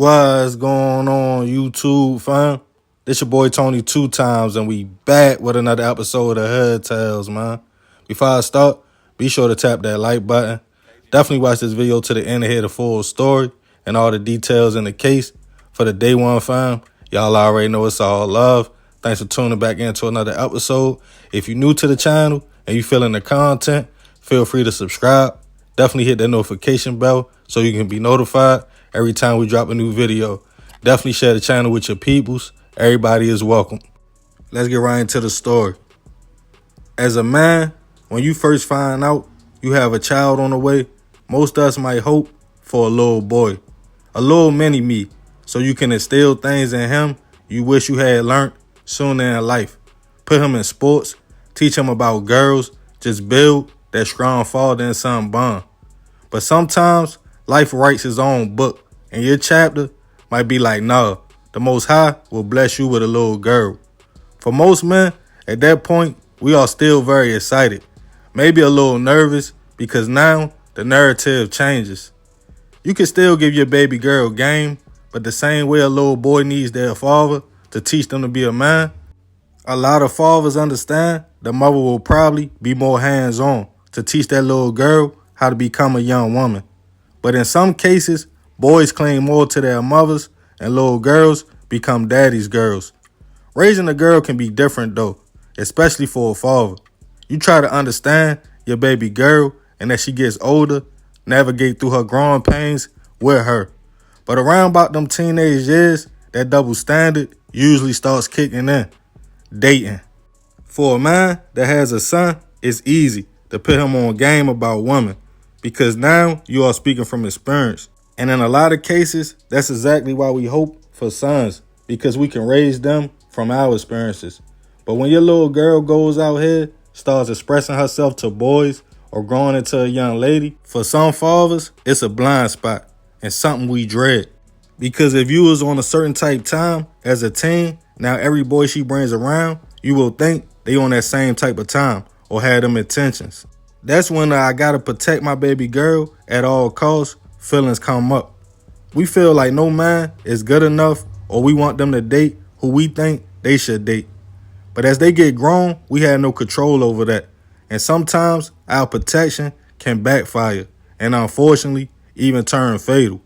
What's going on, YouTube fam? This your boy Tony 2 times, and we back with another episode of Hood Tales, man. Before I start, be sure to tap that like button. Definitely watch this video to the end to hear the full story and all the details in the case. For the day one fam, y'all already know it's all love. Thanks for tuning back into another episode. If you're new to the channel and you feeling the content, feel free to subscribe. Definitely hit that notification bell so you can be notified every time we drop a new video. Definitely share the channel with your peoples. Everybody is welcome. Let's get right into the story. As a man, when you first find out you have a child on the way, most of us might hope for a little boy, a little mini-me, so you can instill things in him you wish you had learned sooner in life. Put him in sports, teach him about girls, just build that strong father and son bond. But sometimes life writes his own book, and your chapter might be like, nah, the Most High will bless you with a little girl. For most men, at that point, we are still very excited, maybe a little nervous, because now the narrative changes. You can still give your baby girl game, but the same way a little boy needs their father to teach them to be a man, a lot of fathers understand the mother will probably be more hands-on to teach that little girl how to become a young woman. But in some cases, boys cling more to their mothers and little girls become daddy's girls. Raising a girl can be different though, especially for a father. You try to understand your baby girl, and as she gets older, navigate through her growing pains with her. But around about them teenage years, that double standard usually starts kicking in. Dating. For a man that has a son, it's easy to put him on game about women, because now you are speaking from experience. And in a lot of cases, that's exactly why we hope for sons, because we can raise them from our experiences. But when your little girl goes out here, starts expressing herself to boys or growing into a young lady, for some fathers, it's a blind spot and something we dread. Because if you was on a certain type time as a teen, now every boy she brings around, you will think they on that same type of time or had them intentions. That's when I gotta protect my baby girl at all costs feelings come up. We feel like no man is good enough, or we want them to date who we think they should date. But as they get grown, we have no control over that. And sometimes our protection can backfire and unfortunately even turn fatal.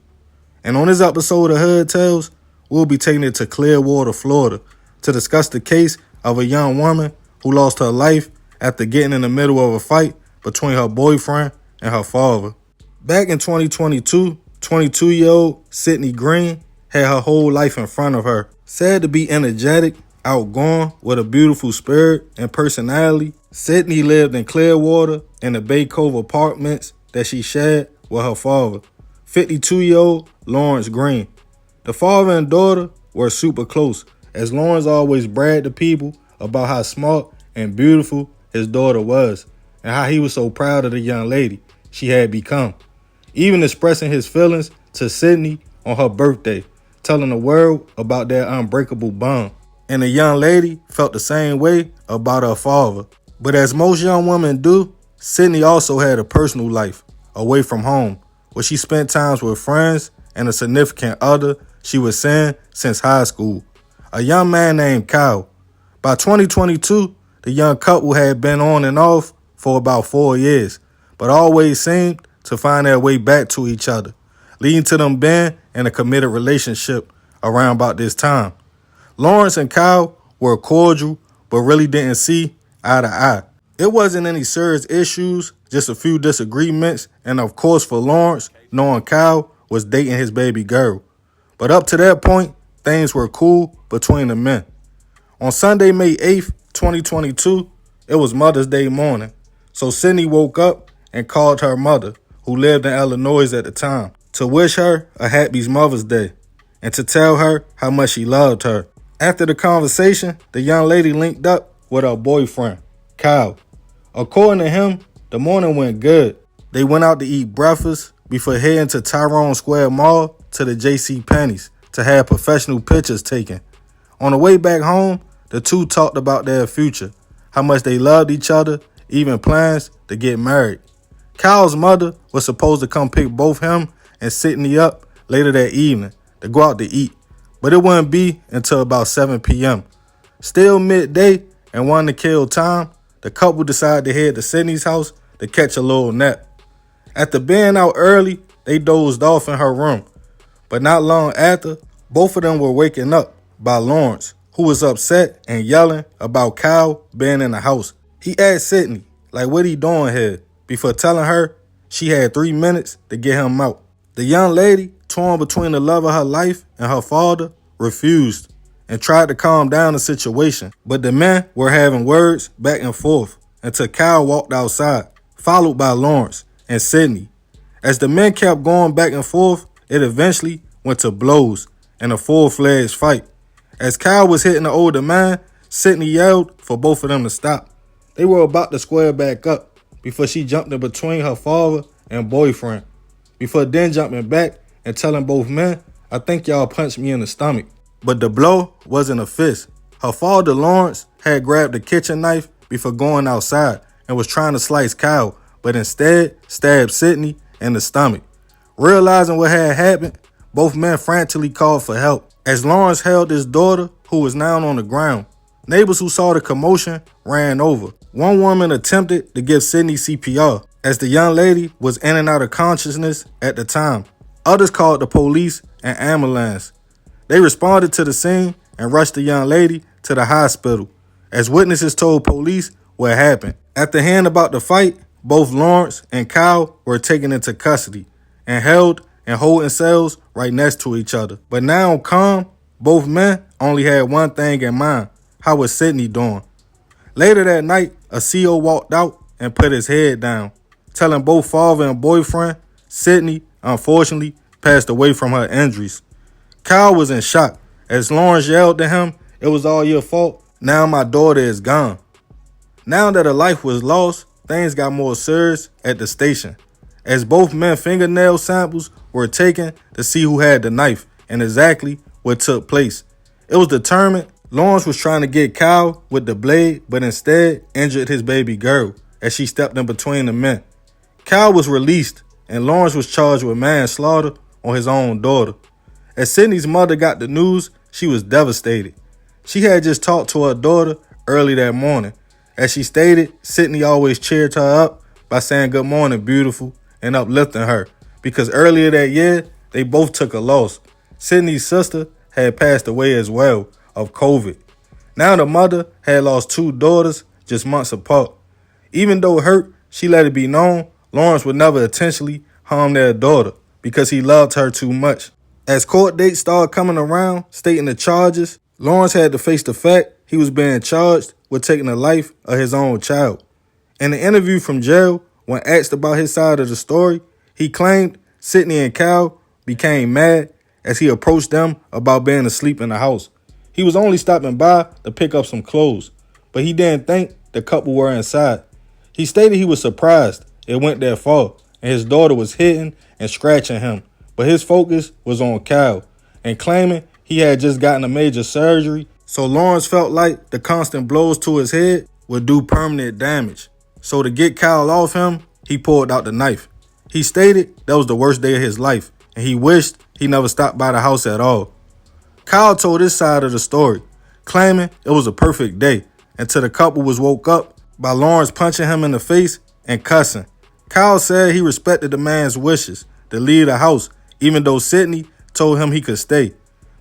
And on this episode of Hood Tales, we'll be taking it to Clearwater, Florida to discuss the case of a young woman who lost her life after getting in the middle of a fight between her boyfriend and her father. Back in 2022, 22-year-old Sydney Green had her whole life in front of her. Said to be energetic, outgoing, with a beautiful spirit and personality, Sydney lived in Clearwater in the Bay Cove apartments that she shared with her father, 52-year-old Lawrence Green. The father and daughter were super close, as Lawrence always bragged to people about how smart and beautiful his daughter was, and how he was so proud of the young lady she had become. Even expressing his feelings to Sydney on her birthday, telling the world about their unbreakable bond. And the young lady felt the same way about her father. But as most young women do, Sydney also had a personal life away from home, where she spent times with friends and a significant other she was seeing since high school, a young man named Kyle. By 2022, the young couple had been on and off for about 4 years, but always seemed to find their way back to each other, leading to them being in a committed relationship around about this time. Lawrence and Kyle were cordial, but really didn't see eye to eye. It wasn't any serious issues, just a few disagreements, and of course for Lawrence, knowing Kyle was dating his baby girl. But up to that point, things were cool between the men. On Sunday, May 8th, 2022, it was Mother's Day morning, so Sydney woke up and called her mother, who lived in Illinois at the time, to wish her a happy Mother's Day and to tell her how much she loved her. After the conversation, the young lady linked up with her boyfriend, Kyle. According to him, the morning went good. They went out to eat breakfast before heading to Tyrone Square Mall to the J.C. Penney's to have professional pictures taken. On the way back home, the two talked about their future, how much they loved each other, even plans to get married. Kyle's mother was supposed to come pick both him and Sydney up later that evening to go out to eat, but it wouldn't be until about 7 p.m. Still midday and wanting to kill time, the couple decided to head to Sydney's house to catch a little nap. After being out early, they dozed off in her room, but not long after, both of them were waken up by Lawrence, who was upset and yelling about Kyle being in the house. He asked Sydney, like, what he doing here, before telling her she had 3 minutes to get him out. The young lady, torn between the love of her life and her father, refused and tried to calm down the situation. But the men were having words back and forth until Kyle walked outside, followed by Lawrence and Sydney. As the men kept going back and forth, it eventually went to blows and a full-fledged fight. As Kyle was hitting the older man, Sydney yelled for both of them to stop. They were about to square back up before she jumped in between her father and boyfriend, before then jumping back and telling both men, I think y'all punched me in the stomach. But the blow wasn't a fist. Her father, Lawrence, had grabbed a kitchen knife before going outside and was trying to slice Kyle, but instead stabbed Sydney in the stomach. Realizing what had happened, both men frantically called for help. As Lawrence held his daughter, who was now on the ground, neighbors who saw the commotion ran over. One woman attempted to give Sydney CPR, as the young lady was in and out of consciousness at the time. Others called the police and ambulance. They responded to the scene and rushed the young lady to the hospital, as witnesses told police what happened. After hearing about the fight, both Lawrence and Kyle were taken into custody and held in holding cells right next to each other. But now calm, both men only had one thing in mind: how was Sydney doing? Later that night, a CO walked out and put his head down, telling both father and boyfriend Sydney, unfortunately, passed away from her injuries. Kyle was in shock as Lawrence yelled to him, "It was all your fault. Now my daughter is gone." Now that her life was lost, things got more serious at the station, as both men's fingernail samples were taken to see who had the knife and exactly what took place. It was determined Lawrence was trying to get Kyle with the blade, but instead injured his baby girl as she stepped in between the men. Kyle was released, and Lawrence was charged with manslaughter on his own daughter. As Sydney's mother got the news, she was devastated. She had just talked to her daughter early that morning. As she stated, Sydney always cheered her up by saying good morning, beautiful, and uplifting her, because earlier that year, they both took a loss. Sydney's sister had passed away as well of COVID. Now the mother had lost 2 daughters just months apart. Even though hurt, she let it be known Lawrence would never intentionally harm their daughter because he loved her too much. As court dates started coming around stating the charges, Lawrence had to face the fact he was being charged with taking the life of his own child. In an interview from jail, when asked about his side of the story, he claimed Sydney and Kyle became mad as he approached them about being asleep in the house. He was only stopping by to pick up some clothes, but he didn't think the couple were inside. He stated he was surprised it went that far, and his daughter was hitting and scratching him, but his focus was on Kyle, and claiming he had just gotten a major surgery, so Lawrence felt like the constant blows to his head would do permanent damage. So to get Kyle off him, he pulled out the knife. He stated that was the worst day of his life, and he wished he never stopped by the house at all. Kyle told his side of the story, claiming it was a perfect day until the couple was woke up by Lawrence punching him in the face and cussing. Kyle said he respected the man's wishes to leave the house, even though Sydney told him he could stay.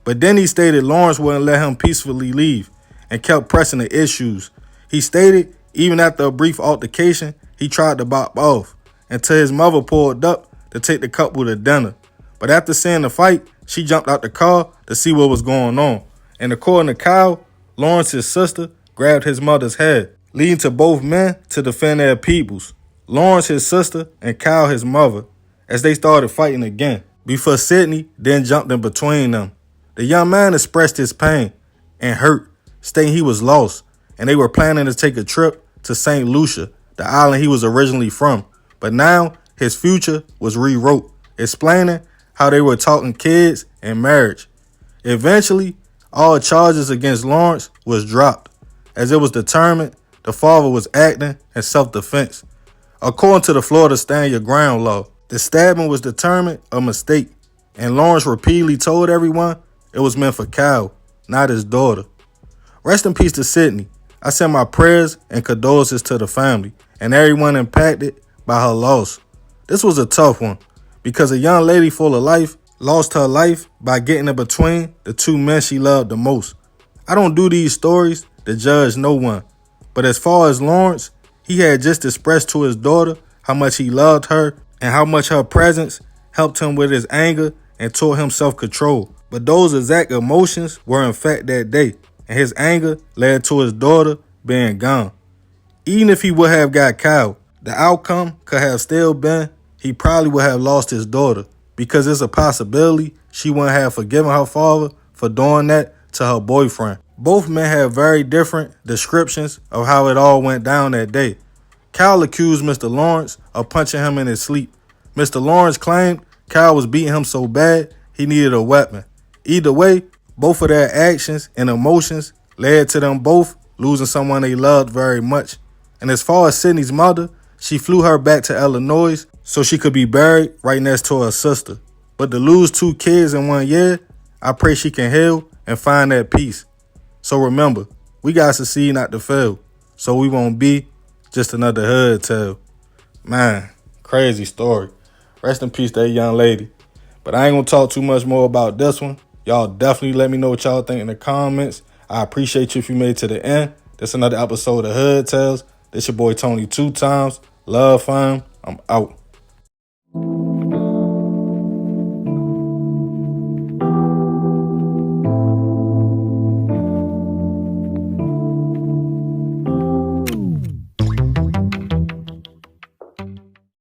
But then he stated Lawrence wouldn't let him peacefully leave and kept pressing the issues. He stated even after a brief altercation, he tried to bop off until his mother pulled up to take the couple to dinner. But after seeing the fight, she jumped out the car to see what was going on. And according to Kyle, Lawrence's sister grabbed his mother's head, leading to both men to defend their peoples. Lawrence, his sister, and Kyle, his mother, as they started fighting again, before Sydney then jumped in between them. The young man expressed his pain and hurt, stating he was lost, and they were planning to take a trip to St. Lucia, the island he was originally from. But now his future was rewrote, explaining how they were talking kids and marriage. Eventually, all charges against Lawrence was dropped, as it was determined the father was acting in self-defense. According to the Florida Stand Your Ground law, the stabbing was determined a mistake, And Lawrence repeatedly told everyone it was meant for Kyle, not his daughter. Rest in peace to Sydney. I send my prayers and condolences to the family and everyone impacted by her loss. This was a tough one because a young lady full of life lost her life by getting in between the two men she loved the most. I don't do these stories to judge no one, but as far as Lawrence, he had just expressed to his daughter how much he loved her and how much her presence helped him with his anger and taught him self-control. But those exact emotions were in fact that day, and his anger led to his daughter being gone. Even if he would have got Kyle, the outcome could have still been he probably would have lost his daughter, because it's a possibility she wouldn't have forgiven her father for doing that to her boyfriend. Both men have very different descriptions of how it all went down that day. Kyle accused Mr. Lawrence of punching him in his sleep. Mr. Lawrence claimed Kyle was beating him so bad he needed a weapon. Either way, both of their actions and emotions led to them both losing someone they loved very much. And as far as Sydney's mother, she flew her back to Illinois so she could be buried right next to her sister. But to lose 2 kids in 1 year, I pray she can heal and find that peace. So remember, we got to succeed, not to fail, so we won't be just another hood tale. Man, crazy story. Rest in peace to that young lady. But I ain't going to talk too much more about this one. Y'all definitely let me know what y'all think in the comments. I appreciate you if you made it to the end. This another episode of Hood Tales. This your boy Tony 2 times. Love, fam. I'm out.